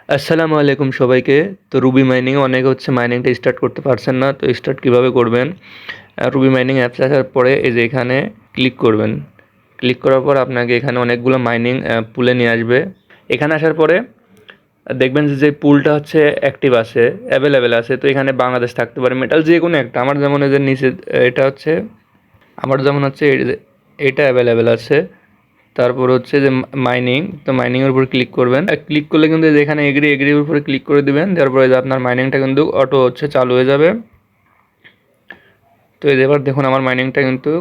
আসসালামু আলাইকুম সবাইকে। তো রুবি মাইনিংয়ে অনেকে হচ্ছে মাইনিংটা স্টার্ট করতে পারছেন না। তো স্টার্ট কীভাবে করবেন? রুবি মাইনিং অ্যাপস আসার পরে এই যে এখানে ক্লিক করবেন। ক্লিক করার পর আপনাকে এখানে অনেকগুলো মাইনিং পুলে নিয়ে আসবে। এখানে আসার পরে দেখবেন যে পুলটা হচ্ছে অ্যাক্টিভ আছে, অ্যাভেলেবেল আছে। তো এখানে বাংলাদেশ থাকতে পারে, মেটাল যে কোনো একটা। আমার যেমন এই যে নিচে এটা হচ্ছে, আমার যেমন হচ্ছে এটা অ্যাভেলেবেল আছে। তারপর হচ্ছে যে মাইনিং, তো মাইনিংয়ের উপর ক্লিক করবেন। ক্লিক করলে কিন্তু এখানে এগ্রির উপরে ক্লিক করে দেবেন। তারপরে যে আপনার মাইনিংটা কিন্তু অটো হচ্ছে চালু হয়ে যাবে। তো এবার দেখুন আমার মাইনিংটা কিন্তু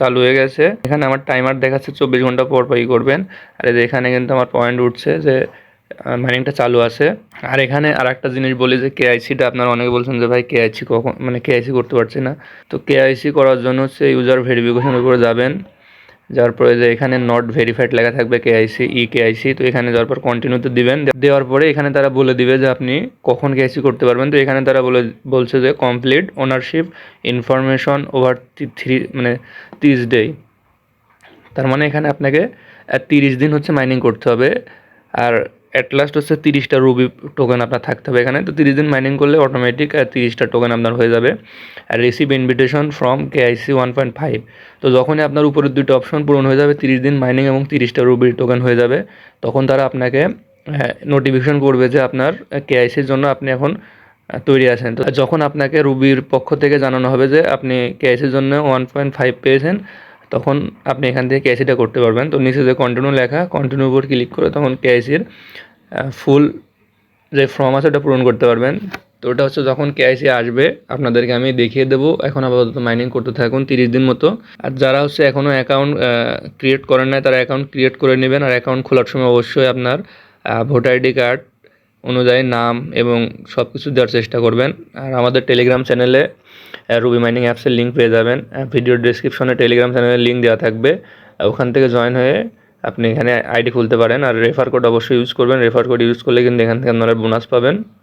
চালু হয়ে গেছে। এখানে আমার টাইমার দেখাচ্ছে 24 ঘন্টা পর পরই করবেন। আর এখানে কিন্তু আমার পয়েন্ট উঠছে যে মাইনিংটা চালু আছে। আর এখানে আর একটা জিনিস বলি যে কেআইসিটা, আপনারা অনেকে বলছেন যে ভাই কেআইসি কখন, মানে কেআইসি করতে পারছি না। তো কেআইসি করার জন্য হচ্ছে ইউজার ভেরিফিকেশনের উপরে যাবেন। যার পরে যে এখানে নট ভেরিফাইড লেখা থাকবে কেআইসি, কেআইসি। তো এখানে যাওয়ার পর কন্টিনিউতে দিবেন। দেওয়ার পরে এখানে তারা বলে দিবে যে আপনি কখন কেআইসি করতে পারবেন। তো এখানে তারা বলছে যে complete ownership information over 30 day. তার মানে এখানে আপনাকে 30 দিন হচ্ছে মাইনিং করতে হবে। আর অ্যাট লাস্ট হচ্ছে 30টা রুবি টোকেন আপনার থাকতে হবে এখানে। তো 30 দিন মাইনিং করলে অটোমেটিক 30টা টোকেন আপনার হয়ে যাবে। আর রিসিভ ইনভিটেশন ফ্রম কেআইসি 1.5। তো যখনই আপনার উপরের দুটো অপশন পূরণ হয়ে যাবে, 30 দিন মাইনিং এবং 30টা রুবির টোকেন হয়ে যাবে, তখন তারা আপনাকে নোটিফিকেশন করবে যে আপনার কেআইসির জন্য আপনি এখন তৈরি আছেন। তো যখন আপনাকে রুবির পক্ষ থেকে জানানো হবে যে আপনি কেআইসির জন্য 1.5 পেয়েছেন, তখন আপনি এখান থেকে কেআইসিটা করতে পারবেন। তো নিচে যে কন্টিনিউ লেখা, কন্টিনিউর উপর ক্লিক করে তখন কেআইসির ফুল যে ফর্ম আছে ওটা পূরণ করতে পারবেন। তো ওটা হচ্ছে যখন কেআইসি আসবে আপনাদেরকে আমি দেখিয়ে দেবো। এখন আপাতত মাইনিং করতে থাকুন 30 দিন মতো। আর যারা হচ্ছে এখনও অ্যাকাউন্ট ক্রিয়েট করেন নাই, তারা অ্যাকাউন্ট ক্রিয়েট করে নেবেন। আর অ্যাকাউন্ট খোলার সময় অবশ্যই আপনার ভোটার আইডি কার্ড অনুযায়ী নাম এবং সব কিছু দেওয়ার চেষ্টা করবেন। আর আমাদের টেলিগ্রাম চ্যানেলে রুবি মাইনিং অ্যাপসের লিঙ্ক পেয়ে যাবেন। ভিডিও ডিসক্রিপশনে টেলিগ্রাম চ্যানেলের লিঙ্ক দেওয়া থাকবে। ওখান থেকে জয়েন হয়ে আপনি এখানে আইডি খুলতে পারেন। আর রেফার কোড অবশ্যই ইউজ করবেন। রেফার কোড ইউজ করলে কিন্তু এখান থেকে আপনারা বোনাস পাবেন।